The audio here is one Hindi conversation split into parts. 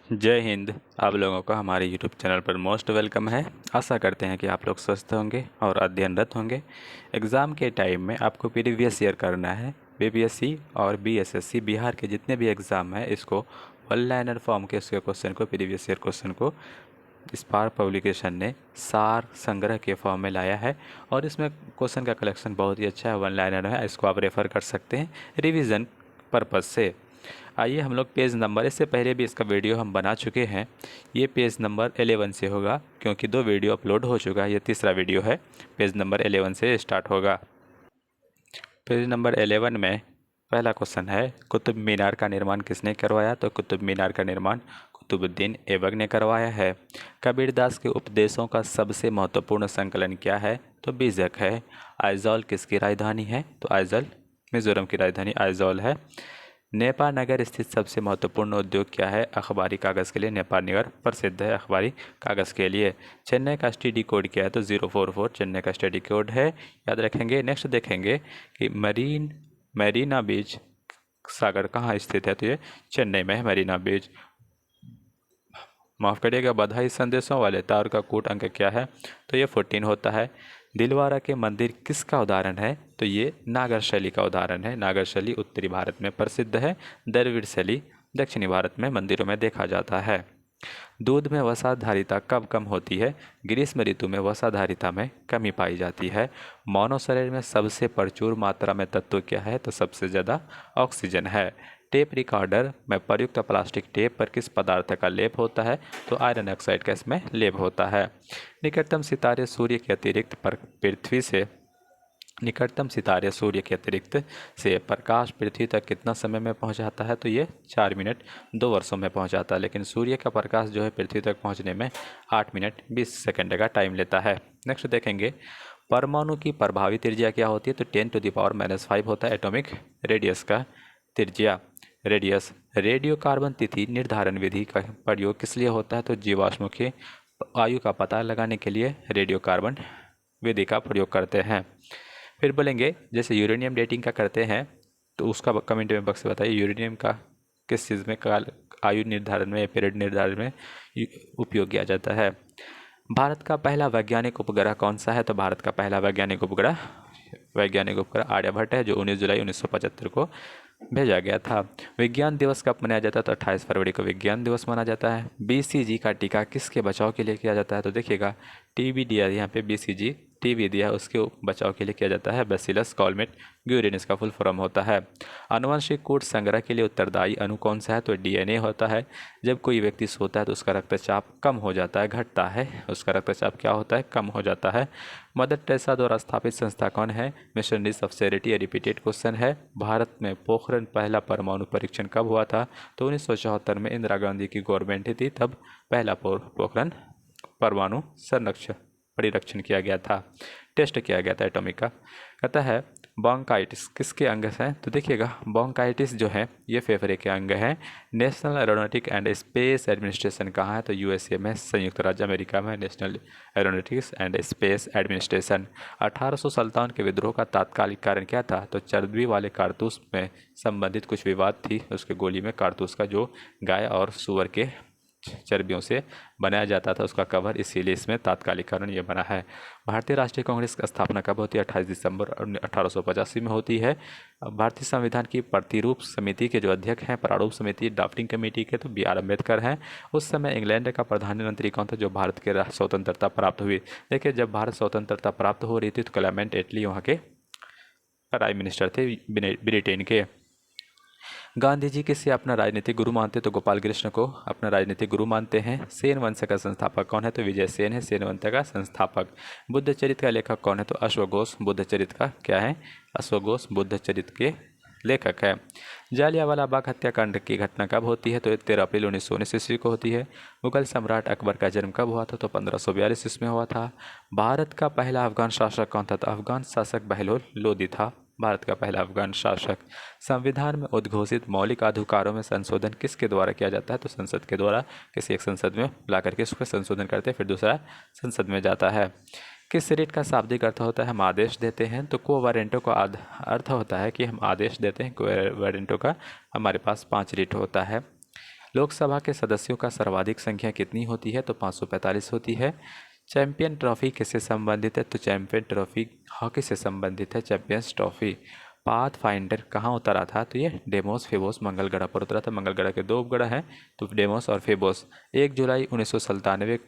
जय हिंद। आप लोगों का हमारे यूट्यूब चैनल पर मोस्ट वेलकम है। आशा करते हैं कि आप लोग स्वस्थ होंगे और अध्ययनरत होंगे। एग्ज़ाम के टाइम में आपको प्रीवियस ईयर करना है। बीपीएससी और बीएसएससी बिहार के जितने भी एग्ज़ाम हैं इसको वन लाइनर फॉर्म के उसके क्वेश्चन को प्रीवियस ईयर क्वेश्चन को स्पार्क पब्लिकेशन ने सार संग्रह के फॉर्म में लाया है और इसमें क्वेश्चन का कलेक्शन बहुत ही अच्छा है, वन लाइनर है। इसको आप रेफ़र कर सकते हैं रिवीजन पर्पज़ से। आइए हम लोग पेज नंबर, इससे पहले भी इसका वीडियो हम बना चुके हैं। ये पेज नंबर 11 से होगा क्योंकि 2 वीडियो अपलोड हो चुका है। ये तीसरा वीडियो है। पेज नंबर 11 से स्टार्ट होगा। पेज नंबर 11 में पहला क्वेश्चन है, कुतुब मीनार का निर्माण किसने करवाया? तो कुतुब मीनार का निर्माण कुतुबुद्दीन ऐबक ने करवाया है। कबीरदास के उपदेशों का सबसे महत्वपूर्ण संकलन क्या है? तो बीजक है। आइजॉल किसकी राजधानी है? तो आइजॉल मिजोरम की राजधानी आइजॉल है। नेपाल नगर स्थित सबसे महत्वपूर्ण उद्योग क्या है? अखबारी कागज़ के लिए नेपाल नगर प्रसिद्ध है अखबारी कागज़ के लिए। चेन्नई का एसटीडी कोड क्या है? तो 044 चेन्नई का एसटीडी कोड है, याद रखेंगे। नेक्स्ट देखेंगे कि मरीना बीच सागर कहाँ स्थित है? तो ये चेन्नई में है मरीना बीच। माफ़ करिएगा, बधाई संदेशों वाले तार का कूट अंक क्या है? तो ये 14 होता है। दिलवारा के मंदिर किसका उदाहरण है? तो ये नागर शैली का उदाहरण है। नागर शैली उत्तरी भारत में प्रसिद्ध है। द्रविड़ शैली दक्षिणी भारत में मंदिरों में देखा जाता है। दूध में वसाधारिता कब कम होती है? ग्रीष्म ऋतु में वसाधारिता में कमी पाई जाती है। मानव शरीर में सबसे प्रचुर मात्रा में तत्व क्या है? तो सबसे ज़्यादा ऑक्सीजन है। टेप रिकॉर्डर में प्रयुक्त प्लास्टिक टेप पर किस पदार्थ का लेप होता है? तो आयरन ऑक्साइड का इसमें लेप होता है। निकटतम सितारे सूर्य के अतिरिक्त पृथ्वी से निकटतम सितारे सूर्य के अतिरिक्त से प्रकाश पृथ्वी तक कितना समय में पहुंच जाता है? तो ये 4 मिनट 2 वर्षों में पहुंच जाता है। लेकिन सूर्य का प्रकाश जो है पृथ्वी तक पहुंचने में 8 मिनट 20 सेकंड का टाइम लेता है। नेक्स्ट देखेंगे, परमाणु की प्रभावी त्रिज्या क्या होती है? तो 10⁻⁻5 होता है एटॉमिक रेडियस का त्रिज्या। रेडियस। रेडियो कार्बन तिथि निर्धारण विधि का प्रयोग किस लिए होता है? तो जीवाश्मों की आयु का पता लगाने के लिए रेडियो कार्बन विधि का प्रयोग करते हैं। फिर बोलेंगे जैसे यूरेनियम डेटिंग का करते हैं तो उसका कमेंट में बक्स बताइए, यूरेनियम का किस चीज़ में काल आयु निर्धारण में या पीरियड निर्धारण में उपयोग किया जाता है। भारत का पहला वैज्ञानिक उपग्रह कौन सा है? तो भारत का पहला वैज्ञानिक उपग्रह आर्यभट्ट है, जो 19 जुलाई 1975 को भेजा गया था। विज्ञान दिवस कब मनाया जाता है? तो 28 फरवरी को विज्ञान दिवस माना जाता है। बीसीजी का टीका किसके बचाव के लिए किया जाता है? तो देखिएगा टीबी दिया है यहाँ पे, बीसीजी टीबी दिया है, उसके बचाव के लिए किया जाता है। बैसिलस कॉलमेट ग्यूरिन का फुल फॉर्म होता है। आनुवंशिक कोड संग्रह के लिए उत्तरदायी अणु कौन सा है? तो डीएनए होता है। जब कोई व्यक्ति सोता है तो उसका रक्तचाप कम हो जाता है, घटता है। उसका रक्तचाप क्या होता है? कम हो जाता है। मदर टेरेसा द्वारा स्थापित संस्था कौन है? Missionaries of charity. Repeated question है। भारत में पोखरण पहला परमाणु परीक्षण कब हुआ था? तो 1974 में इंदिरा गांधी की गवर्नमेंट थी, तब पहला पोखरण परमाणु संरक्षण परिरक्षण किया गया था, टेस्ट किया गया था एटॉमिक का। कहता है ब्रोंकाइटिस किसके अंग है? तो देखिएगा ब्रोंकाइटिस जो है ये फेफड़े के अंग है। National aeronautic and space administration कहाँ है? तो यूएसए में, संयुक्त राज्य अमेरिका में national aeronautics and space administration. 1857 के विद्रोह का तात्कालिक कारण क्या था? तो चर्बी वाले कारतूस में संबंधित कुछ विवाद थी। उसके गोली में कारतूस का जो गाय और सुअर के चर्बियों से बनाया जाता था उसका कवर, इसीलिए इसमें तात्कालिक कारण ये बना है। भारतीय राष्ट्रीय कांग्रेस की स्थापना कब होती है? 28 दिसंबर 1885 में होती है। भारतीय संविधान की प्रतिरूप समिति के जो अध्यक्ष हैं, प्रारूप समिति ड्राफ्टिंग कमेटी के, तो BR अम्बेडकर हैं। उस समय इंग्लैंड का प्रधानमंत्री कौन था जो भारत के स्वतंत्रता प्राप्त हुई? देखिए जब भारत स्वतंत्रता प्राप्त हो रही थी तो क्लेमेंट एटली वहाँ के प्राइम मिनिस्टर थे ब्रिटेन के। गांधी जी किसे अपना राजनीतिक गुरु मानते? तो गोपाल कृष्ण को अपना राजनीतिक गुरु मानते हैं। सेन वंश का संस्थापक कौन है? तो विजय सेन है सेन वंश का संस्थापक। बुद्ध चरित्र का लेखक कौन है? तो अश्वघोष बुद्ध चरित्र का क्या है? अश्वघोष बुद्ध चरित्र के लेखक है। जालियांवाला बाग हत्याकांड की घटना कब होती है? तो 13 अप्रैल 1919 ईस्वी को होती है। मुगल सम्राट अकबर का जन्म कब हुआ था? तो 1542 ईस्वी में हुआ था। भारत का पहला अफगान शासक कौन था? तो अफगान शासक बहलोल लोदी था, भारत का पहला अफगान शासक। संविधान में उद्घोषित मौलिक अधिकारों में संशोधन किसके द्वारा किया जाता है? तो संसद के द्वारा। किसी एक संसद में ला करके उसको संशोधन करते हैं, फिर दूसरा संसद में जाता है। किस रीट का शाब्दिक अर्थ होता है? हम आदेश देते हैं। तो कोवारेंटो का अर्थ होता है कि हम आदेश देते हैं। कोवारेंटो का हमारे पास 5 रीट होता है। लोकसभा के सदस्यों का सर्वाधिक संख्या कितनी होती है? तो 545 होती है। चैंपियन ट्रॉफी किससे संबंधित है? तो चैंपियन ट्रॉफी हॉकी से संबंधित है, चैंपियंस ट्रॉफी। पाथ फाइंडर कहाँ उतरा था? तो ये डेमोस फेबोस मंगल ग्रह पर उतरा था। मंगल ग्रह के दो उपग्रह हैं, तो डेमोस और फेबोस। 1 जुलाई 1997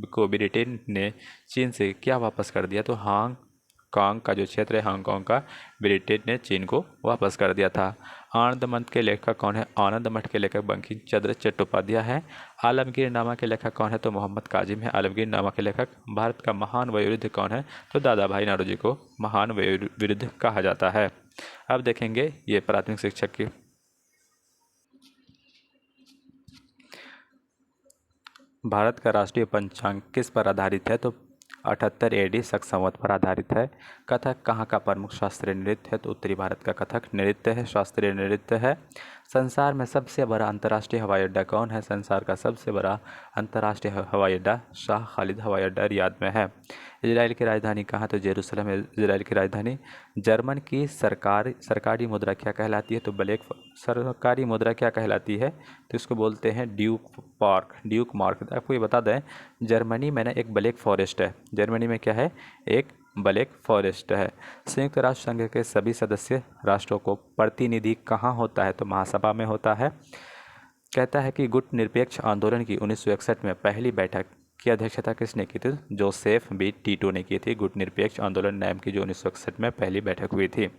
को ब्रिटेन ने चीन से क्या वापस कर दिया? तो हांगकांग का जो क्षेत्र है हांगकांग का ब्रिटेन ने चीन को वापस कर दिया था। आनंद मठ के लेखक कौन है? आनंद मठ के लेखक बंकिम चंद्र चट्टोपाध्याय है। आलमगीर नामा के लेखक कौन है? तो मोहम्मद काजिम है आलमगीर नामा के लेखक। भारत का महान वयोवृद्ध कौन है? तो दादा भाई नौरोजी को महान वयोवृद्ध कहा जाता है। अब देखेंगे ये प्राथमिक शिक्षक की। भारत का राष्ट्रीय पंचांग किस पर आधारित है? तो 78 AD शक संवत पर आधारित है। कथक कहाँ का प्रमुख शास्त्रीय नृत्य है? तो उत्तरी भारत का कथक नृत्य है, शास्त्रीय नृत्य है। संसार में सबसे बड़ा अंतर्राष्ट्रीय हवाई अड्डा कौन है? संसार का सबसे बड़ा अंतर्राष्ट्रीय हवाई अड्डा शाह खालिद हवाई अड्डा रियाद में है। इजराइल की राजधानी कहाँ? तो जेरूसलम है इजराइल की राजधानी। जर्मन की सरकारी मुद्रा क्या कहलाती है? तो ब्लैक। सरकारी मुद्रा क्या कहलाती है? तो इसको बोलते हैं ड्यूक मार्क। आपको ये बता दें, जर्मनी में ना एक ब्लैक फॉरेस्ट है। जर्मनी में क्या है? एक ब्लैक फॉरेस्ट है। संयुक्त राष्ट्र संघ के सभी सदस्य राष्ट्रों को प्रतिनिधि कहाँ होता है? तो महासभा में होता है। कहता है कि गुट निरपेक्ष आंदोलन की 1961 में पहली बैठक की अध्यक्षता किसने की थी? जोसेफ बी टीटो ने की थी। गुट निरपेक्ष आंदोलन नाम की जो 1961 में पहली बैठक हुई थी।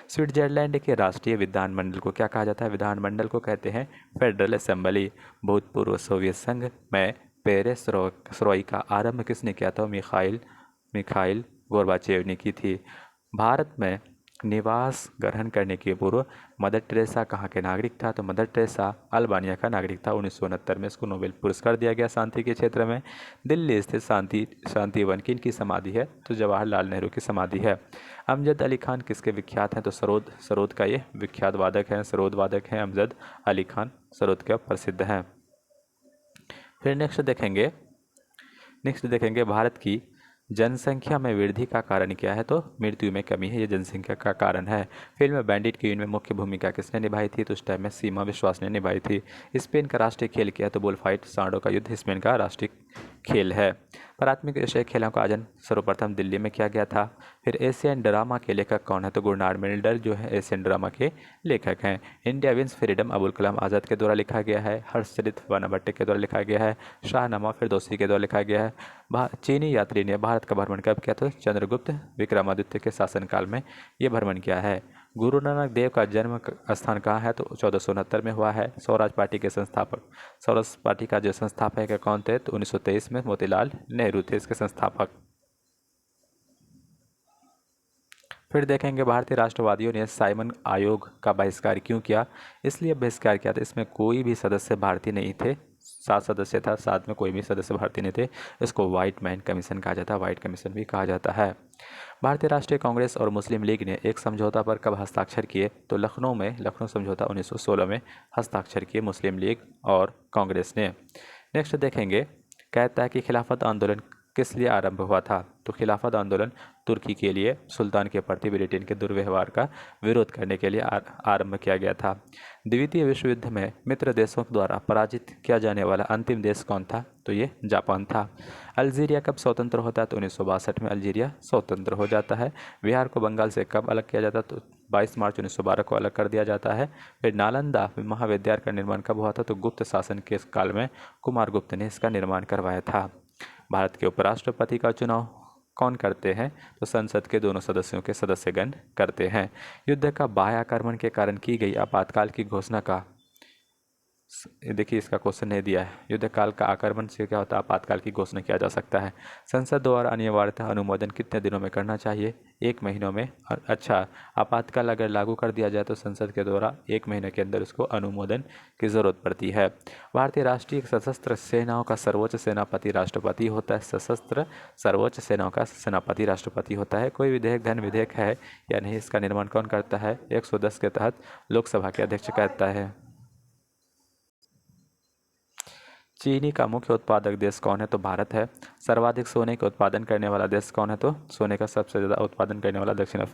स्विट्जरलैंड के राष्ट्रीय विधानमंडल को क्या कहा जाता है? विधानमंडल को कहते हैं फेडरल असेंबली। भूतपूर्व सोवियत संघ में पेरेस्ट्रोइका का आरंभ किसने किया था? मिखाइल गोर्बाचेव ने की थी। भारत में निवास ग्रहण करने के पूर्व मदर टेरेसा कहाँ के नागरिक था? तो मदर टेरेसा अल्बानिया का नागरिक था। 1969 में इसको नोबेल पुरस्कार दिया गया शांति के क्षेत्र में। दिल्ली स्थित शांतिवन किन की समाधि है? तो जवाहरलाल नेहरू की समाधि है। अमजद अली खान किसके विख्यात हैं? तो सरोद का ये विख्यात वादक हैं, सरोद वादक हैं अमजद अली खान, सरोद का प्रसिद्ध हैं। फिर नेक्स्ट देखेंगे भारत की जनसंख्या में वृद्धि का कारण क्या है? तो मृत्यु में कमी है, ये जनसंख्या का कारण है। फिल्म बैंडिट क्वीन में मुख्य भूमिका किसने निभाई थी? तो उस टाइम में सीमा विश्वास ने निभाई थी। स्पेन का राष्ट्रीय खेल क्या है? तो बुल फाइट, सांडों का युद्ध स्पेन का राष्ट्रीय खेल है। प्राथमिक एशियाई खेलों का आयोजन सर्वप्रथम दिल्ली में किया गया था। फिर एशियन ड्रामा के लेखक कौन है? तो गुरनार मिल्डर जो है एशियन ड्रामा के लेखक हैं। India wins freedom Abul Kalam Azad के द्वारा लिखा गया है। हर्षचरित वनभट्ट के द्वारा लिखा गया है। शाहनामा फिरदौसी के द्वारा लिखा गया है। चीनी यात्री ने भारत का भ्रमण कब किया? तो चंद्रगुप्त विक्रमादित्य के शासनकाल में ये भ्रमण किया है। गुरु नानक देव का जन्म स्थान कहाँ है? तो 1469 में हुआ है। स्वराज पार्टी के संस्थापक, स्वराज पार्टी का जो संस्थापक है कौन थे? तो 1923 में मोतीलाल नेहरू थे इसके संस्थापक। फिर देखेंगे भारतीय राष्ट्रवादियों ने साइमन आयोग का बहिष्कार क्यों किया? इसलिए बहिष्कार किया था, इसमें कोई भी सदस्य भारतीय नहीं थे। 7 सदस्य था, 7 में कोई भी सदस्य भारतीय नहीं थे। इसको व्हाइट मैन कमीशन कहा जाता है, व्हाइट कमीशन भी कहा जाता है। भारतीय राष्ट्रीय कांग्रेस और मुस्लिम लीग ने एक समझौता पर कब हस्ताक्षर किए? तो लखनऊ समझौता 1916 में हस्ताक्षर किए मुस्लिम लीग और कांग्रेस ने। नेक्स्ट देखेंगे, कहता है कि खिलाफत आंदोलन किस लिए आरंभ हुआ था? तो खिलाफत आंदोलन तुर्की के लिए सुल्तान के प्रति ब्रिटेन के दुर्व्यवहार का विरोध करने के लिए आरंभ किया गया था। द्वितीय विश्व युद्ध में मित्र देशों द्वारा पराजित किया जाने वाला अंतिम देश कौन था? तो ये जापान था। अल्जीरिया कब स्वतंत्र होता है? तो 1962 में अल्जीरिया स्वतंत्र हो जाता है। बिहार को बंगाल से कब अलग किया जाता है? तो 22 मार्च 1912 को अलग कर दिया जाता है। फिर नालंदा महाविद्यालय का निर्माण कब हुआ था? तो गुप्त शासन के काल में कुमारगुप्त ने इसका निर्माण करवाया था। भारत के उपराष्ट्रपति का चुनाव कौन करते हैं? तो संसद के दोनों सदस्यों के सदस्यगण करते हैं। युद्ध का बाह्य आक्रमण के कारण की गई आपातकाल की घोषणा का, देखिए इसका क्वेश्चन नहीं दिया है। युद्ध काल का आक्रमण से क्या होता है? आपातकाल की घोषणा किया जा सकता है। संसद द्वारा अनिवार्यतः अनुमोदन कितने दिनों में करना चाहिए? 1 महीनों में। अच्छा, आपातकाल अगर लागू कर दिया जाए तो संसद के द्वारा 1 महीने के अंदर उसको अनुमोदन की जरूरत पड़ती है। भारतीय राष्ट्रीय सशस्त्र सेनाओं का सर्वोच्च सेनापति राष्ट्रपति होता है। सशस्त्र सर्वोच्च सेनाओं का सेनापति राष्ट्रपति होता है। कोई विधेयक धन विधेयक है या नहीं, इसका निर्माण कौन करता है? 110 के तहत लोकसभा के अध्यक्ष करता है। चीनी का मुख्य उत्पादक देश कौन है? तो भारत है। सर्वाधिक सोने का उत्पादन करने वाला देश कौन है? तो सोने का सबसे ज़्यादा उत्पादन करने वाला दक्षिण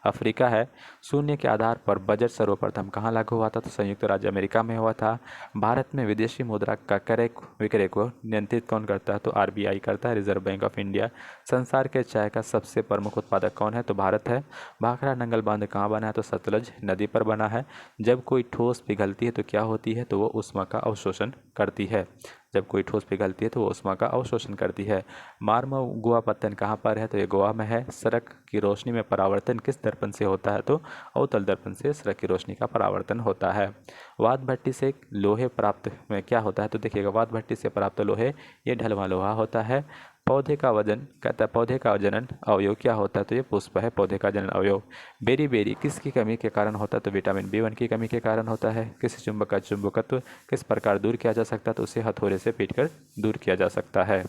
अफ्रीका है। शून्य के आधार पर बजट सर्वप्रथम कहाँ लागू हुआ था? तो संयुक्त राज्य अमेरिका में हुआ था। भारत में विदेशी मुद्रा का क्रय विक्रय को नियंत्रित कौन करता है? तो आरबीआई करता है, रिजर्व बैंक ऑफ इंडिया। संसार के चाय का सबसे प्रमुख उत्पादक कौन है? तो भारत है। भाखड़ा नंगल बांध कहाँ बना है? तो सतलज नदी पर बना है। जब कोई ठोस पिघलती है तो क्या होती है? तो वो ऊष्मा का अवशोषण करती है। जब कोई ठोस पिघलती है तो वो ऊष्मा का अवशोषण करती है। मार्मर गोवा पत्तन कहाँ पर है? तो ये गोवा में है। सड़क की रोशनी में परावर्तन किस दर्पण से होता है? तो अवतल दर्पण से सड़क की रोशनी का परावर्तन होता है। वात भट्टी से लोहे प्राप्त में क्या होता है? तो देखिएगा, वात भट्टी से प्राप्त लोहे ये ढलवा लोहा होता है। पौधे का वजन कहता है, पौधे का जनन अवयव क्या होता है? तो ये पुष्प है, पौधे का जनन अवयव। बेरी बेरी किसकी कमी के कारण होता है? तो विटामिन बी वन की कमी के कारण होता है। किसी चुंबक का चुंबकत्व किस प्रकार दूर किया जा सकता है? तो उसे हथौड़े से पीटकर दूर किया जा सकता है।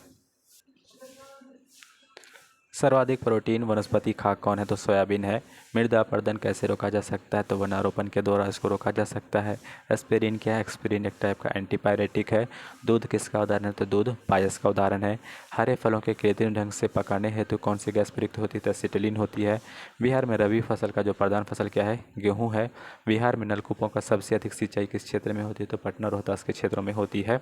सर्वाधिक प्रोटीन वनस्पति खाद्य कौन है? तो सोयाबीन है। मृदा अपरदन कैसे रोका जा सकता है? तो वनारोपण के द्वारा इसको रोका जा सकता है। एस्पिरिन क्या है? एस्पिरिन एक टाइप का एंटीपायरेटिक है। दूध किसका उदाहरण है? तो दूध पायस का उदाहरण है। हरे फलों के कृत्रिम ढंग से पकाने हेतु कौन सी गैस प्रयुक्त होती है? तो एसिटिलीन होती है। बिहार में रबी फसल का जो प्रधान फसल क्या है? गेहूँ है। बिहार में नलकूपों का सबसे अधिक सिंचाई किस क्षेत्र में होती है? तो पटना रोहतास के क्षेत्रों में होती है।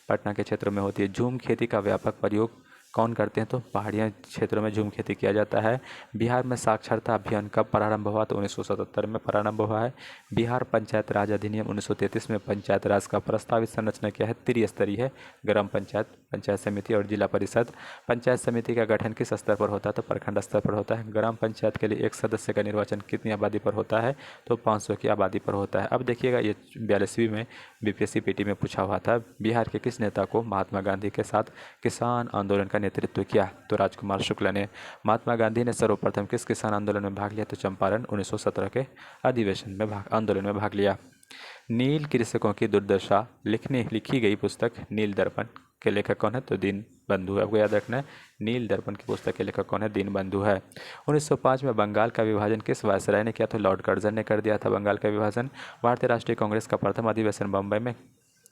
पटना के क्षेत्र में होती है। झूम खेती का व्यापक प्रयोग कौन करते हैं? तो पहाड़ियाँ क्षेत्रों में झूम खेती किया जाता है। बिहार में साक्षरता अभियान कब प्रारंभ हुआ? तो 1977 में प्रारंभ हुआ है। बिहार पंचायत राज अधिनियम 1933 में पंचायत राज का प्रस्तावित संरचना क्या है? त्रिस्तरीय है। ग्राम पंचायत, पंचायत समिति और जिला परिषद। पंचायत समिति का गठन किस स्तर पर होता है? तो प्रखंड स्तर पर होता है। ग्राम पंचायत के लिए एक सदस्य का निर्वाचन कितनी आबादी पर होता है? तो 500 की आबादी पर होता है। अब देखिएगा, ये 42वीं में बीपीएससी पीटी में पूछा हुआ था। बिहार के किस नेता को महात्मा गांधी के साथ किसान आंदोलन का नेतृत्व किया? तो राजकुमार शुक्ला ने। महात्मा गांधी ने सर्वप्रथम किस किसान आंदोलन में भाग लिया? तो चंपारण 1917 के अधिवेशन में आंदोलन में भाग लिया। नील कृषकों की दुर्दशा लिखी गई पुस्तक नील दर्पण के लेखक कौन है? तो दीन बंधु है। आपको याद रखना है, नील दर्पण की पुस्तक के लेखक कौन है? दीन बंधु है। 1905 में बंगाल का विभाजन किस वायसराय ने किया? तो लॉर्ड कर्जन ने कर दिया था बंगाल का विभाजन। भारतीय राष्ट्रीय कांग्रेस का प्रथम अधिवेशन बम्बई में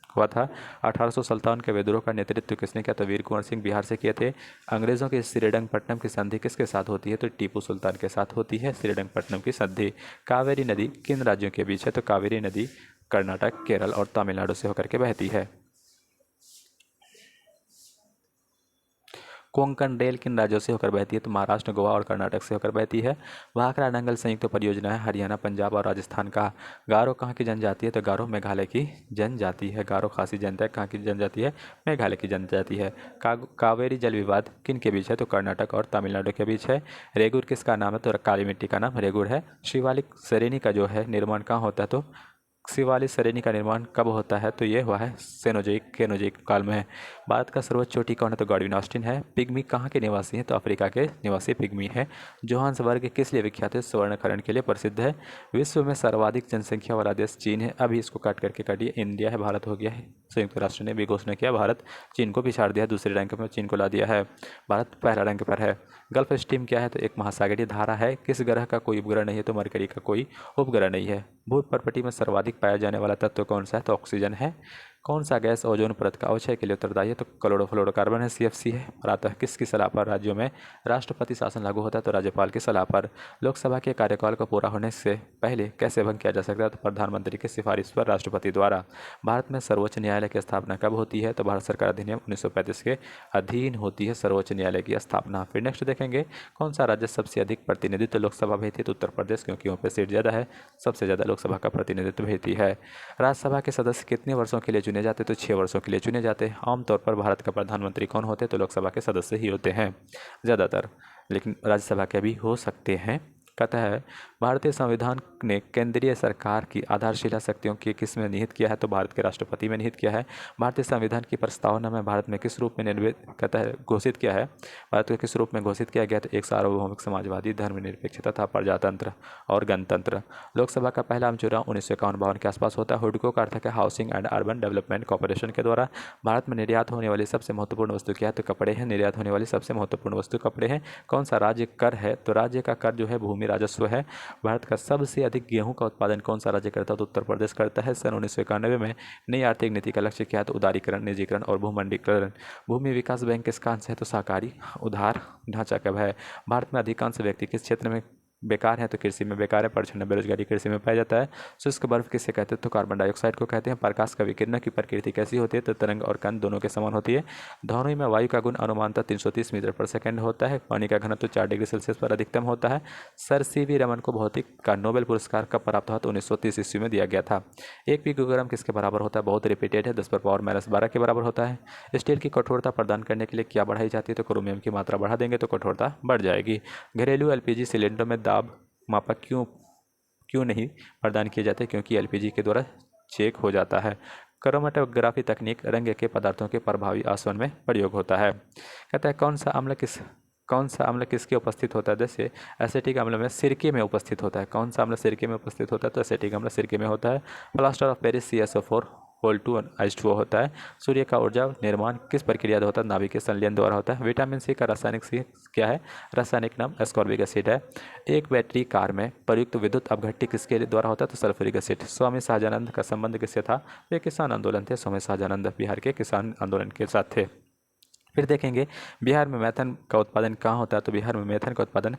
हुआ था। 1857 के विद्रोह का नेतृत्व किसने किया? तो वीर कुंवर सिंह बिहार से किए थे। अंग्रेजों की श्रीरंगपट्टनम की संधि किसके साथ होती है? तो टीपू सुल्तान के साथ होती है श्रीरंगपट्टनम की संधि। कावेरी नदी किन राज्यों के बीच है? तो कावेरी नदी कर्नाटक, केरल और तमिलनाडु से होकर के बहती है। कोंकण रेल किन राज्यों से होकर बहती है? तो महाराष्ट्र, गोवा और कर्नाटक से होकर बहती है। भाखड़ा नंगल संयुक्त परियोजना है हरियाणा, पंजाब और राजस्थान का। गारो कहाँ की जनजाति है? तो गारो मेघालय की जनजाति है। गारो खासी जनता है, कहाँ की जनजाति है? मेघालय की जनजाति है। कावेरी जल विवाद किन के बीच है? तो कर्नाटक और तमिलनाडु के बीच है। रेगुर किसका नाम है? तो काली मिट्टी का नाम रेगुर है। शिवालिक श्रेणी का जो है निर्माण कहाँ होता है? तो शिवालिक श्रेणी का निर्माण कब होता है? तो ये हुआ है केनोजिक काल में। भारत का सर्वोच्च चोटी कौन है? तो गॉडविन ऑस्टिन है। पिग्मी कहाँ के निवासी हैं? तो अफ्रीका के निवासी पिग्मी है। जोहान्सबर्ग किस लिए विख्यात है? स्वर्णकरण के लिए प्रसिद्ध है। विश्व में सर्वाधिक जनसंख्या वाला देश चीन है। अभी इसको काट करके काटिए, इंडिया है, भारत हो गया है। संयुक्त राष्ट्र ने भी घोषणा किया, भारत चीन को पिछाड़ दिया, दूसरे रैंक में चीन को ला दिया है। भारत पहला रैंक पर है। गल्फ स्ट्रीम क्या है? तो एक महासागरीय धारा है। किस ग्रह का कोई उपग्रह नहीं है? तो मरकरी का कोई उपग्रह नहीं है। भूप्रपटी में सर्वाधिक पाया जाने वाला तत्व कौन सा है? तो ऑक्सीजन है। कौन सा गैस ओजोन परत का अवक्षय के लिए उत्तरदायी है? तो क्लोरोफ्लोरोकार्बन है, सीएफसी है। प्रातः किसकी सलाह पर राज्यों में राष्ट्रपति शासन लागू होता है? तो राज्यपाल की सलाह पर। लोकसभा के कार्यकाल को पूरा होने से पहले कैसे भंग किया जा सकता है? तो प्रधानमंत्री की सिफारिश पर राष्ट्रपति द्वारा। भारत में सर्वोच्च न्यायालय की स्थापना कब होती है? तो भारत सरकार अधिनियम 1935 के अधीन होती है सर्वोच्च न्यायालय की स्थापना। फिर नेक्स्ट देखेंगे, कौन सा राज्य सबसे अधिक प्रतिनिधित्व लोकसभा भेजती है? तो उत्तर प्रदेश, क्योंकि वहाँ पे सीट ज़्यादा है, सबसे ज़्यादा लोकसभा का प्रतिनिधित्व भेजती है। राज्यसभा के सदस्य कितने वर्षों के लिए चुने जाते? तो 6 वर्षों के लिए चुने जाते हैं। आमतौर पर भारत का प्रधानमंत्री कौन होते? तो लोकसभा के सदस्य ही होते हैं ज़्यादातर, लेकिन राज्यसभा के भी हो सकते हैं। कहता है, भारतीय संविधान ने केंद्रीय सरकार की आधारशिला शक्तियों की किस में निहित किया है? तो भारत के राष्ट्रपति में निहित किया है। भारतीय संविधान की प्रस्तावना में भारत में किस रूप में कहता है घोषित किया है? भारत को किस रूप में घोषित किया गया? तो एक सार्वभौमिक, समाजवादी, धर्मनिरपेक्ष तथा प्रजातंत्र और गणतंत्र। लोकसभा का पहला आम चुनाव 1951-52 के आसपास होता है। हुडको का अर्थ है housing and urban development corporation के द्वारा। भारत में निर्यात होने वाली सबसे महत्वपूर्ण वस्तु क्या है? तो कपड़े हैं। निर्यात होने वाली सबसे महत्वपूर्ण वस्तु कपड़े हैं। कौन सा राज्य कर है? तो राज्य का कर जो है भूमि राजस्व है। भारत का सबसे अधिक गेहूं का उत्पादन कौन सा राज्य करता है? तो उत्तर प्रदेश करता है। सन 1991 में नई आर्थिक नीति का लक्ष्य क्या है? तो उदारीकरण, निजीकरण और भूमंडलीकरण। भूमि विकास बैंक किसका अंश है? तो सहकारी उधार ढांचा कब है? भारत में अधिकांश व्यक्ति किस क्षेत्र में बेकार हैं तो कृषि में बेकार है, प्रचंड बेरोजगारी कृषि में पाया जाता है। शुष्क बर्फ किसे कहते हैं तो कार्बन डाइऑक्साइड को कहते हैं। प्रकाश का विकिरण की प्रकृति कैसी होती है तो तरंग और कण दोनों के समान होती है। धौनी में वायु का गुण अनुमानतः 330 मीटर पर सेकंड होता है। पानी का घनत्व 4 डिग्री सेल्सियस पर अधिकतम होता है। सर सीवी रमन को भौतिक का नोबेल पुरस्कार कब प्राप्त हुआ तो 1930 ईस्वी में दिया गया था। 1 पिकोग्राम किसके बराबर होता है, बहुत रिपीटेड है, 10⁻⁻12 के बराबर होता है। स्टील की कठोरता प्रदान करने के लिए क्या बढ़ाई जाती है तो क्रोमियम की मात्रा बढ़ा देंगे तो कठोरता बढ़ जाएगी। घरेलू एलपीजी सिलेंडर में दाब मापक क्यों क्यों नहीं प्रदान किए जाते, क्योंकि एलपीजी के द्वारा चेक हो जाता है। क्रोमेटोग्राफी तकनीक रंग के पदार्थों के प्रभावी आसवन में प्रयोग होता है। कहता है कौन सा अम्ल किसके उपस्थित होता है, जैसे एसिटिक अम्ल में सिरके में उपस्थित होता है। कौन सा अम्ल सिरके में उपस्थित होता है तो एसिटिक अम्ल सिरके में होता है। Plaster of Paris CSO4 होल2 H2O होता है। सूर्य का ऊर्जा निर्माण किस प्रक्रिया द्वारा होता है, नाभिकीय संलयन द्वारा होता है। विटामिन सी का रासायनिक सी क्या है, रासायनिक नाम एस्कॉर्बिक एसिड है। एक बैटरी कार में प्रयुक्त विद्युत अपघट्य किसके द्वारा होता है तो सल्फ्यूरिक एसिड। स्वामी शाहजानंद का संबंध किससे था, वे किसान आंदोलन थे। स्वामी शाहजानंद बिहार के किसान आंदोलन के साथ थे। फिर देखेंगे बिहार में मेथन का उत्पादन कहाँ होता है तो बिहार में मेथन का उत्पादन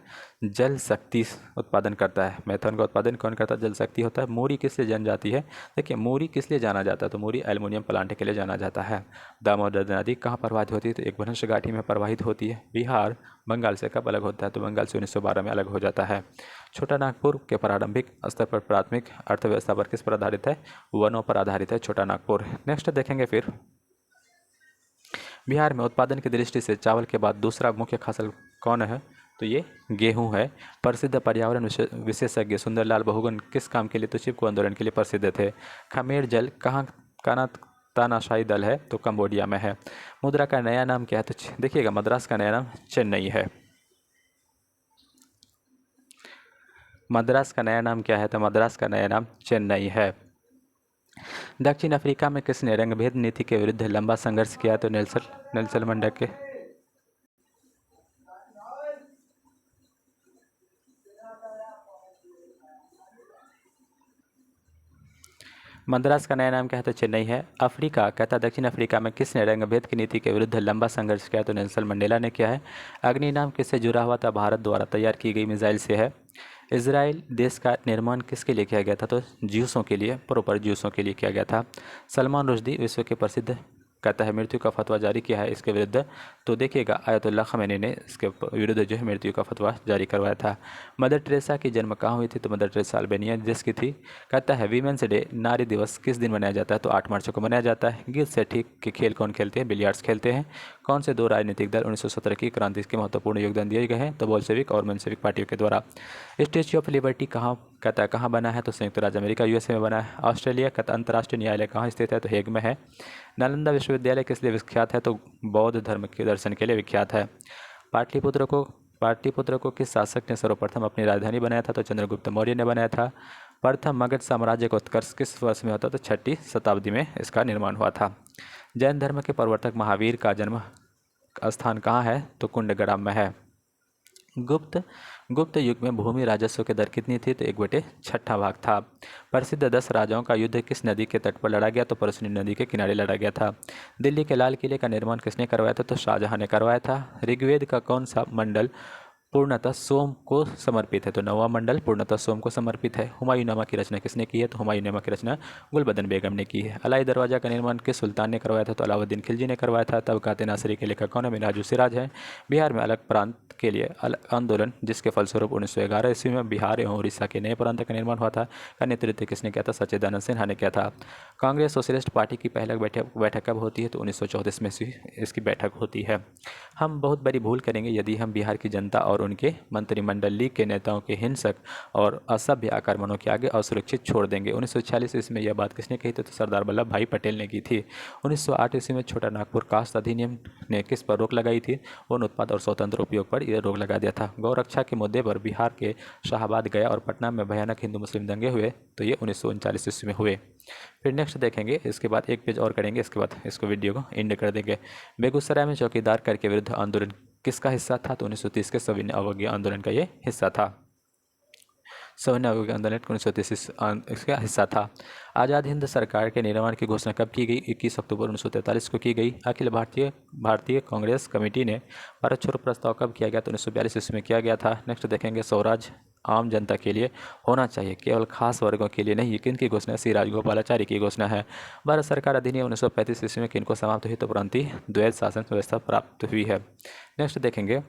जल शक्ति उत्पादन करता है। मेथन का उत्पादन कौन करता है, जल शक्ति होता है। मूरी किस लिए जानी जाती है, देखिए मूरी किस लिए जाना जाता है तो मूरी एल्युमिनियम प्लांट के लिए जाना जाता है। दामोदर नदी कहाँ प्रवाहित होती है तो एक भ्रंश घाटी में प्रवाहित होती है। बिहार बंगाल से कब अलग होता है तो बंगाल से 1912 में अलग हो जाता है। छोटा नागपुर के प्रारंभिक स्तर पर प्राथमिक अर्थव्यवस्था पर किस पर आधारित है, वनों पर आधारित है छोटा नागपुर। नेक्स्ट देखेंगे फिर बिहार में उत्पादन की दृष्टि से चावल के बाद दूसरा मुख्य फसल कौन है तो ये गेहूं है। प्रसिद्ध पर्यावरण विशेषज्ञ सुंदरलाल बहुगुण किस काम के लिए तो चिपको आंदोलन के लिए प्रसिद्ध थे। खमेर जल कहाँ का तानाशाही दल है तो कंबोडिया में है। मुद्रा का नया नाम क्या है तो देखिएगा मद्रास का नया नाम चेन्नई है। मद्रास का नया नाम क्या है तो मद्रास का नया नाम चेन्नई है। दक्षिण अफ्रीका में किसने रंगभेद नीति के विरुद्ध लंबा संघर्ष किया तो नेल्सन मंडेला के। मद्रास का नया नाम क्या है तो चेन्नई है। अफ्रीका कहता दक्षिण अफ्रीका में किसने रंगभेद की नीति के विरुद्ध लंबा संघर्ष किया तो नेल्सन मंडेला ने किया है। अग्नि नाम किससे जुड़ा हुआ था, भारत द्वारा तैयार की गई मिसाइल से है। इजराइल देश का निर्माण किसके लिए किया गया था तो ज्यूसों के लिए, प्रॉपर ज्यूसों के लिए किया गया था। सलमान रुश्दी विश्व के प्रसिद्ध कहता है मृत्यु का फतवा जारी किया है इसके विरुद्ध तो देखिएगा आयतुल्लाह खमैनी ने इसके विरुद्ध जो है मृत्यु का फतवा जारी करवाया था। मदर टेरेसा की जन्म कहाँ हुई थी तो मदर टेरेसा अल्बानिया देश की थी। कहता है वीमेंस डे नारी दिवस किस दिन मनाया जाता है तो 8 मार्च को मनाया जाता है। गिल सेठी के खेल कौन खेलते हैं, बिलियर्ड्स खेलते हैं। कौन से दो राजनीतिक दल 1917 की क्रांति के महत्वपूर्ण योगदान दिए गए हैं तो बोल्शेविक और मेंशेविक पार्टियों के द्वारा। स्टेच्यू ऑफ लिबर्टी कहाँ कहता है कहाँ बना है तो संयुक्त राज्य अमेरिका USA में बना है। ऑस्ट्रेलिया का अंतर्राष्ट्रीय न्यायालय कहाँ स्थित है तो हेग में है। नालंदा विश्वविद्यालय किस लिए विख्यात है तो बौद्ध धर्म के दर्शन के लिए विख्यात है। पाटलिपुत्र को किस शासक ने सर्वप्रथम अपनी राजधानी बनाया था तो चंद्रगुप्त मौर्य ने बनाया था। प्रथम मगध साम्राज्य का उत्कर्ष किस वर्ष में होता तो 6वीं शताब्दी में इसका निर्माण हुआ था। जैन धर्म के प्रवर्तक महावीर का जन्म स्थान कहाँ है तो कुंडग्राम में है। गुप्त युग में भूमि राजस्व की दर कितनी थी तो 1/6 भाग था। प्रसिद्ध 10 राजाओं का युद्ध किस नदी के तट पर लड़ा गया तो परसनी नदी के किनारे लड़ा गया था। दिल्ली के लाल किले का निर्माण किसने करवाया था तो शाहजहां ने करवाया था। ऋग्वेद का कौन सा मंडल पूर्णतः सोम को समर्पित है तो 9वां मंडल पूर्णतः सोम को समर्पित है। हुमायूंनामा की रचना किसने की है तो हुमायूंनामा की रचना गुलबदन बेगम ने की है। अलाई दरवाजा का निर्माण किस सुल्तान ने करवाया था तो अलाउद्दीन खिलजी ने करवाया था। तबकात नासिरी के लेखक कौन है, मिनहाजुल सिराज है। बिहार में अलग प्रांत के लिए आंदोलन जिसके फलस्वरूप 1911 ईस्वी में बिहार एवं उड़ीसा के नए प्रांत का निर्माण हुआ था का नेतृत्व किसने किया था, सच्चिदानंद सिन्हा ने किया था। कांग्रेस सोशलिस्ट पार्टी की पहली बैठक कब होती है तो 1934 में इसकी बैठक होती है। हम बहुत बड़ी भूल करेंगे यदि हम बिहार की जनता और उनके मंत्रिमंडल लीग के नेताओं के हिंसक और असभ्य आक्रमणों के आगे असुरक्षित छोड़ देंगे। 1946 ईस्वी में यह बात किसने कही थी तो सरदार वल्लभ भाई पटेल ने की थी। 1908 ईस्वी में छोटा नागपुर कास्ट अधिनियम ने किस पर रोक लगाई थी, वन उत्पाद और स्वतंत्र उपयोग पर यह रोक लगा दिया था। गौरक्षा के मुद्दे पर बिहार के शाहाबाद, गया और पटना में भयानक हिंदू मुस्लिम दंगे हुए तो ये 1939 ईस्वी में हुए। फिर नेक्स्ट देखेंगे, इसके बाद एक पेज और करेंगे, इसके बाद इसको वीडियो को एंड कर देंगे। बेगूसराय में चौकीदार कर के विरुद्ध आंदोलन किसका हिस्सा था तो 1930 के सविनय अवज्ञा आंदोलन का ये हिस्सा था। सवर्ण अवज्ञा आंदोलन 1930 इसका हिस्सा था। आज़ाद हिंद सरकार के निर्माण की घोषणा कब की गई? 21 अक्टूबर 1943 को की गई। अखिल भारतीय कांग्रेस कमेटी ने भारत छोड़ो प्रस्ताव कब किया गया? तो 1942 ईस्वी में किया गया था। नेक्स्ट देखेंगे, स्वराज आम जनता के लिए होना चाहिए, केवल खास वर्गों के लिए नहीं। किन की घोषणा? श्री राजगोपालाचारी की घोषणा है। भारत सरकार अधिनियम 1935 ईस्वी में किनको समाप्त हुई? तो प्रांतीय द्वैध शासन व्यवस्था प्राप्त हुई है। नेक्स्ट देखेंगे,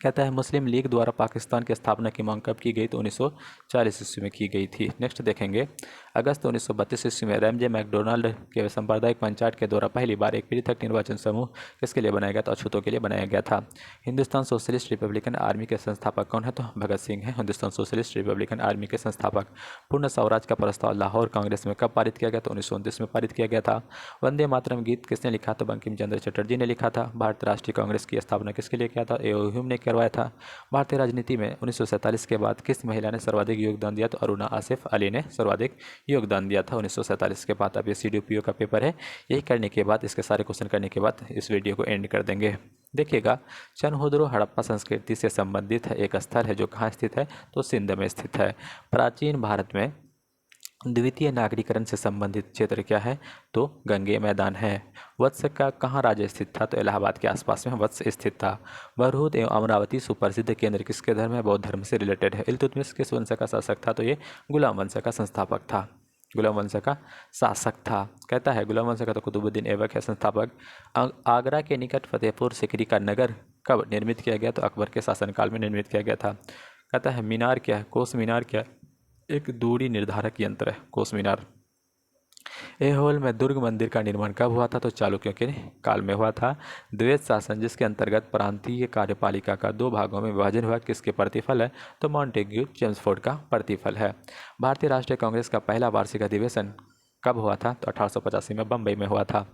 कहता है मुस्लिम लीग द्वारा पाकिस्तान की स्थापना की मांग कब की गई? तो 1940 ईस्वी में की गई थी। नेक्स्ट देखेंगे, अगस्त 1932 ईस्वी में रैमजे मैकडोनाल्ड के सांप्रदायिक पंचायत के द्वारा पहली बार एक पृथक निर्वाचन समूह किसके लिए बनाया गया? तो अछूतों के लिए बनाया गया था। हिंदुस्तान सोशलिस्ट रिपब्लिकन आर्मी के संस्थापक कौन है? तो भगत सिंह है हिंदुस्तान सोशलिस्ट रिपब्लिकन आर्मी के संस्थापक। पूर्ण स्वराज का प्रस्ताव लाहौर कांग्रेस में कब पारित किया गया? तो 1929 में पारित किया गया था। वंदे मातरम गीत किसने लिखा? तो बंकिम चंद्र चटर्जी ने लिखा था। भारतीय राष्ट्रीय कांग्रेस की स्थापना किसके लिए किया था? एओ ह्यूम ने करवाया था। भारतीय राजनीति में 1947 के बाद किस महिला ने सर्वाधिक योगदान दिया? तो अरुणा आसिफ अली ने सर्वाधिक योगदान दिया था 1947 के बाद। अब ये CDPO का पेपर है, यही करने के बाद, इसके सारे क्वेश्चन करने के बाद इस वीडियो को एंड कर देंगे। देखिएगा, चनहुद्रो हड़प्पा संस्कृति से संबंधित एक स्थल है जो कहाँ स्थित है? तो सिंध में स्थित है। प्राचीन भारत में द्वितीय नागरीकरण से संबंधित क्षेत्र क्या है? तो गंगे मैदान है। वत्स का कहाँ राज्य स्थित था? तो इलाहाबाद के आसपास में वत्स स्थित था। बरहूत एवं अमरावती सुप्रसिद्ध केंद्र किसके धर्म है? बौद्ध धर्म से रिलेटेड है। इल्तुतमिश किस वंश का शासक था? तो ये गुलाम वंश का संस्थापक था, गुलाम वंश का शासक था। कहता है गुलाम वंश का तो कुतुबुद्दीन ऐबक है संस्थापक। आगरा के निकट फतेहपुर सिकरी का नगर कब निर्मित किया गया? तो अकबर के शासनकाल में निर्मित किया गया था। कहता है मीनार क्या है? कोस मीनार क्या है? एक दूरी निर्धारक यंत्र है कोस मीनार। ऐहोल में दुर्ग मंदिर का निर्माण कब हुआ था? तो चालुक्यों के काल में हुआ था। द्वैध शासन जिसके अंतर्गत प्रांतीय कार्यपालिका का 2 भागों में विभाजन हुआ, किसके प्रतिफल है? तो मॉन्टेग्यू चेम्सफोर्ड का प्रतिफल है। भारतीय राष्ट्रीय कांग्रेस का पहला वार्षिक अधिवेशन कब हुआ था? तो 1885 में बम्बई में हुआ था।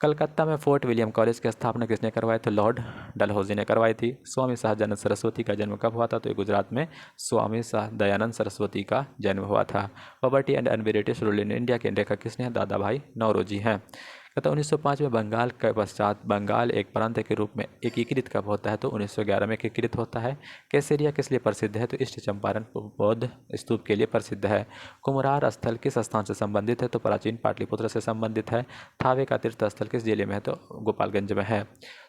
कलकत्ता में फोर्ट विलियम कॉलेज की स्थापना किसने करवाई? तो लॉर्ड डलहौजी ने करवाई थी। स्वामी सहजानंद सरस्वती का जन्म कब हुआ था? तो ये गुजरात में स्वामी दयानंद सरस्वती का जन्म हुआ था। Poverty and un-British rule in India के लेखक किसने हैं? दादा भाई नौरोजी हैं। कहता 1905 में बंगाल के पश्चात बंगाल एक प्रांत के रूप में एकीकृत कब होता है? तो 1911 में एकीकृत होता है। केसरिया किस लिए प्रसिद्ध है? तो ईस्ट चंपारण बौद्ध स्तूप के लिए प्रसिद्ध है। कुम्हरार स्थल किस स्थान से संबंधित है? तो प्राचीन पाटलिपुत्र से संबंधित है। थावे का तीर्थ स्थल किस जिले में है? तो गोपालगंज में है।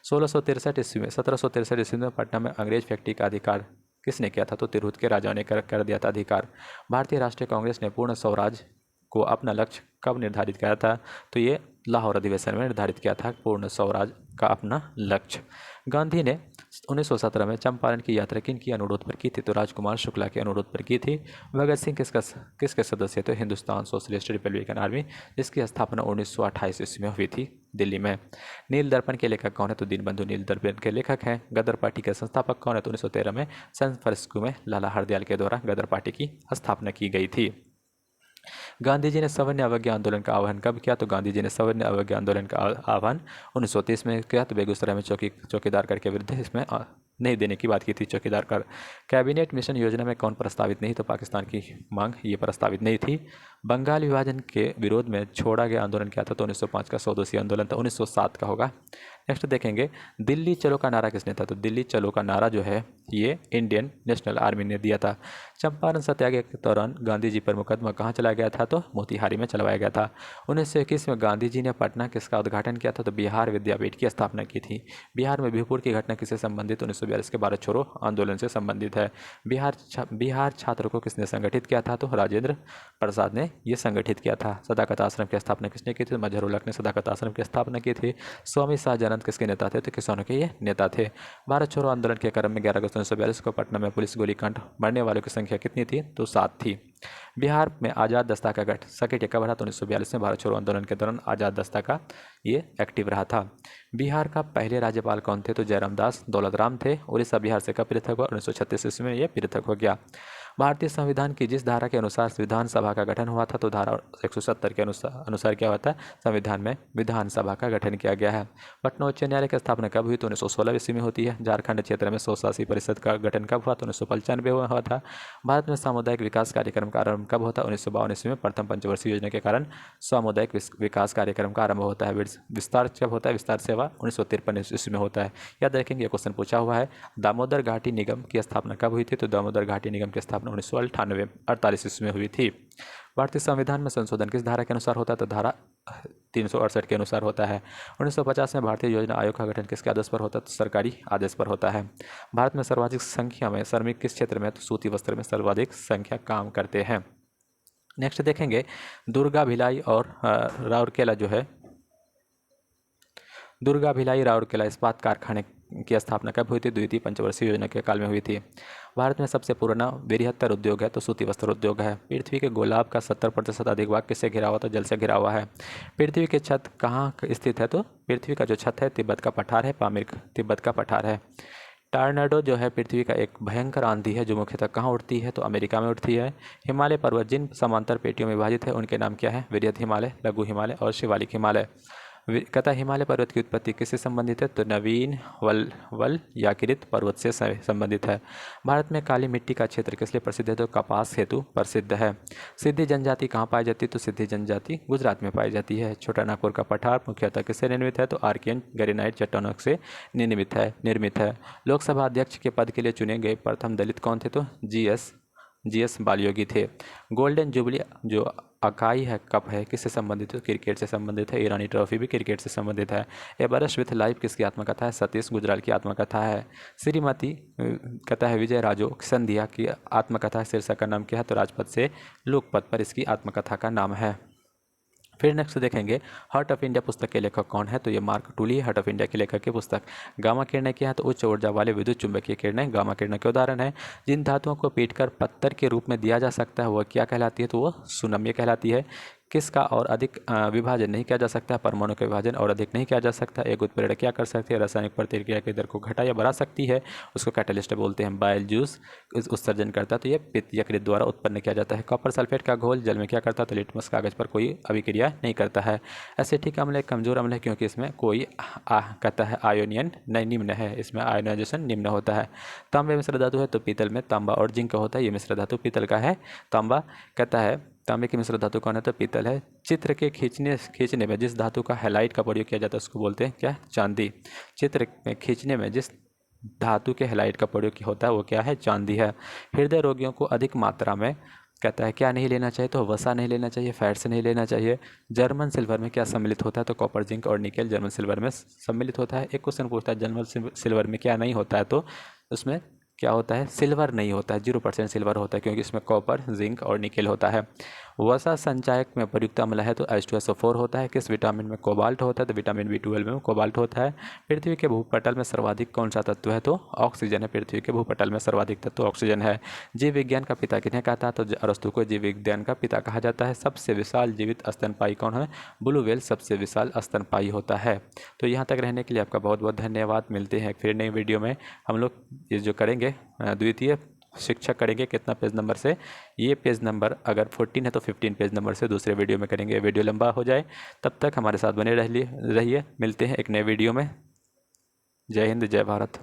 1663 ईस्वी में 1763 ईस्वी में पटना में अंग्रेज फैक्ट्री का अधिकार किसने किया था? तो तिरहुत के राजाओं ने कर दिया था अधिकार। भारतीय राष्ट्रीय कांग्रेस ने पूर्ण स्वराज को अपना लक्ष्य कब निर्धारित किया था? तो ये लाहौर अधिवेशन में निर्धारित किया था पूर्ण स्वराज का अपना लक्ष्य। गांधी ने 1917 में चंपारण की यात्रा किन की अनुरोध पर की थी? तो राजकुमार शुक्ला के अनुरोध पर की थी। भगत सिंह किसके सदस्य थे? हिंदुस्तान सोशलिस्ट रिपब्लिकन आर्मी, जिसकी स्थापना 1928 ईस्वी में हुई थी दिल्ली में। नील दर्पण के लेखक कौन है? तो दीनबंधु नील दर्पण के लेखक हैं। गदर पार्टी के संस्थापक कौन है? तो 1913 में सैन फ्रांसिस्को में लाला हरदयाल के द्वारा गदर पार्टी की स्थापना की गई थी। गांधी जी ने सवर्ण अवज्ञा आंदोलन का आह्वान कब किया? तो गांधी जी ने सवर्ण अवज्ञा आंदोलन का आह्वान 1930 में किया। तो बेगूसराय में चौकीदार कर के विरुद्ध इसमें नहीं देने की बात की थी चौकीदार कर। कैबिनेट मिशन योजना में कौन प्रस्तावित नहीं? तो पाकिस्तान की मांग ये प्रस्तावित नहीं थी। बंगाल विभाजन के विरोध में छोड़ा गया आंदोलन क्या था? तो 1905 का स्वदेशी आंदोलन था। 1907 का होगा। नेक्स्ट देखेंगे, दिल्ली चलो का नारा किसने था? तो दिल्ली चलो का नारा जो है ये इंडियन नेशनल आर्मी ने दिया था। चंपारण सत्याग्रह के दौरान गांधी जी पर मुकदमा कहाँ चलाया गया था? तो मोतिहारी में चलवाया गया था। 1921 में गांधी जी ने पटना किसका उद्घाटन किया था? तो बिहार विद्यापीठ की स्थापना की थी। बिहार में बिहपुर की घटना किससे संबंधित? 1942 के भारत छोड़ो आंदोलन से संबंधित है। बिहार छात्र को किसने संगठित किया था? तो राजेंद्र प्रसाद ने यह संगठित किया था। सदाकत आश्रम की स्थापना किसने की थी? मजहरूल-हक ने सदाकत आश्रम की स्थापना की थी। स्वामी शाहजानंद किसके नेता थे? तो किसानों के ये नेता थे। भारत छोड़ो आंदोलन के क्रम में 11 अगस्त 1942 को पटना में पुलिस गोलीकांड मरने वालों की संख्या कितनी थी? तो 7 थी। बिहार में आज़ाद दस्ता का गठ सक्रिय कब रहा? तो 1942 में भारत छोड़ो आंदोलन के दौरान आज़ाद दस्ता का ये एक्टिव रहा था। बिहार का पहले राज्यपाल कौन थे? तो जयराम दास दौलत राम थे। उड़ीसा बिहार से कब पृथक हुआ? 1936 ईस्वी में ये पृथक हो गया। भारतीय संविधान की जिस धारा के अनुसार विधानसभा का गठन हुआ था, तो धारा 170 के अनुसार क्या होता है? संविधान में विधानसभा का गठन किया गया है। पटना उच्च न्यायालय की स्थापना कब हुई? तो 1916 ईस्वी में होती है। झारखंड क्षेत्र में स्वशासी परिषद का गठन कब हुआ? तो 1995 में हुआ था। भारत में सामुदायिक विकास कार्यक्रम का आरंभ कब होता है? 1952 ईस्वी में प्रथम पंचवर्षीय योजना के कारण सामुदायिक विकास कार्यक्रम का आरंभ होता है। विस्तार कब होता है? विस्तार सेवा 1953 ईस्वी में होता है। याद रखेंगे, क्वेश्चन पूछा हुआ है। दामोदर घाटी निगम की स्थापना कब हुई थी? तो दामोदर घाटी निगम की स्थापना स्थापना 1998 ईस्वी में हुई थी। भारतीय संविधान में संशोधन किस धारा के अनुसार होता है? तो धारा 368 के अनुसार होता है। 1950 में भारतीय योजना आयोग का गठन किसके आदेश पर होता है? तो सरकारी आदेश पर होता है। भारत में सर्वाधिक संख्या में श्रमिक किस क्षेत्र में? तो सूती वस्त्र में सर्वाधिक संख्या काम करते हैं। नेक्स्ट देखेंगे, दुर्गा भिलाई और राउरकेला जो है, दुर्गा भिलाई राउरकेला इस्पात कारखाने की स्थापना कब हुई थी? द्वितीय पंचवर्षीय योजना के काल में हुई थी। भारत में सबसे पुराना बृहत्तर उद्योग है तो सूती वस्त्र उद्योग है। पृथ्वी के गोलार्ध का 70% अधिक भाग किससे घिरा हुआ? तो जल से घिरा हुआ है। पृथ्वी की छत कहाँ स्थित है? तो पृथ्वी का जो छत है तिब्बत का पठार है, पामीर तिब्बत का पठार है। टॉर्नेडो जो है पृथ्वी का एक भयंकर आंधी है जो मुख्यतः कहाँ उठती है? तो अमेरिका में उठती है। हिमालय पर्वत जिन समांतर पेटियों में विभाजित है उनके नाम क्या है? वृहद हिमालय, लघु हिमालय और शिवालिक हिमालय। कहता हिमालय पर्वत की उत्पत्ति किससे संबंधित है? तो नवीन वलयाकृत पर्वत से संबंधित है। भारत में काली मिट्टी का क्षेत्र किस लिए प्रसिद्ध है? तो कपास हेतु प्रसिद्ध है। सिद्धि जनजाति कहाँ पाई जाती है? तो सिद्धि जनजाति गुजरात में पाई जाती है। छोटा नागपुर का पठार मुख्यतः किससे निर्मित है? तो आर्कियन ग्रेनाइट चट्टानों से निर्मित है। लोकसभा अध्यक्ष के पद के लिए चुने गए प्रथम दलित कौन थे? तो जीएस बालयोगी थे। गोल्डन जुबली जो अकाई है कप है किससे संबंधित है? क्रिकेट से संबंधित है। ईरानी ट्रॉफी भी क्रिकेट से संबंधित है। एवरेस्ट विथ लाइफ किसकी आत्मकथा है? सतीश गुजराल की आत्मकथा है। श्रीमती कहता है विजय राजो सिंधिया की आत्मकथा शीर्षक का नाम क्या है? तो राजपथ से लोकपथ पर इसकी आत्मकथा का नाम है। फिर नेक्स्ट देखेंगे, हार्ट ऑफ इंडिया पुस्तक के लेखक कौन है? तो ये मार्क टूली हार्ट ऑफ इंडिया के लेखक की पुस्तक। गामा किरणें क्या है? तो उच्च ऊर्जा वाले विद्युत चुंबकीय किरणें गामा किरणें के उदाहरण है। जिन धातुओं को पीटकर पत्थर के रूप में दिया जा सकता है वह क्या कहलाती है? तो वह सुनम्य कहलाती है। किसका और अधिक विभाजन नहीं किया जा सकता? परमाणु का विभाजन और अधिक नहीं किया जा सकता। एक उत्प्रेरक क्या कर सकती है? रासायनिक प्रतिक्रिया के दर को घटा या बढ़ा सकती है, उसको कैटलिस्ट बोलते हैं। बाइल जूस उत्सर्जन करता है तो ये पित्त यकृत द्वारा उत्पन्न किया जाता है। कॉपर सल्फेट का घोल जल में क्या करता है? तो लिटमस कागज पर कोई अभिक्रिया नहीं करता है। एसिटिक अम्ल एक कमजोर अम्ल है क्योंकि इसमें कोई कहता है आयोनियन नहीं निम्न है, इसमें आयोनाइजेशन निम्न होता है। तांबे मिश्र धातु है तो पीतल में तांबा और जिंक होता है। ये मिश्र धातु पीतल का है। तांबा कहता है तांबे की मिश्र धातु कौन है? तो पीतल है। चित्र के खींचने में जिस धातु का हैलाइट का प्रयोग किया जाता है उसको बोलते हैं क्या? चांदी। चित्र में खींचने में जिस धातु के हैलाइट का प्रयोग होता है वो क्या है? चांदी है। हृदय रोगियों को अधिक मात्रा में कहता है क्या नहीं लेना चाहिए? तो वसा नहीं लेना चाहिए, फैट्स नहीं लेना चाहिए। जर्मन सिल्वर में क्या सम्मिलित होता है? तो कॉपर जिंक और निकेल जर्मन सिल्वर में सम्मिलित होता है। एक क्वेश्चन पूछता है जर्मन सिल्वर में क्या नहीं होता है? तो उसमें क्या होता है? सिल्वर नहीं होता है, 0% सिल्वर होता है क्योंकि इसमें कॉपर जिंक और निकेल होता है। वसा संचायक में प्रयुक्त अम्ल है तो H2SO4 होता है। किस विटामिन में कोबाल्ट होता है? तो विटामिन B12 में कोबाल्ट होता है। पृथ्वी के भूपटल में सर्वाधिक कौन सा तत्व है? तो ऑक्सीजन है। पृथ्वी के भूपटल में सर्वाधिक तत्व ऑक्सीजन है। जीव विज्ञान का पिता किन्हें कहता है? तो अरस्तु को जीव विज्ञान का पिता कहा जाता है। सबसे विशाल जीवित स्तनपायी कौन है? ब्लू व्हेल सबसे विशाल स्तनपायी होता है। तो यहाँ तक रहने के लिए आपका बहुत बहुत धन्यवाद। मिलते हैं फिर नई वीडियो में। हम लोग ये जो करेंगे द्वितीय शिक्षक करेंगे कितना पेज नंबर से? ये पेज नंबर अगर 14 है तो 15 पेज नंबर से दूसरे वीडियो में करेंगे। वीडियो लंबा हो जाए तब तक हमारे साथ बने रहिए। मिलते हैं एक नए वीडियो में। जय हिंद, जय भारत।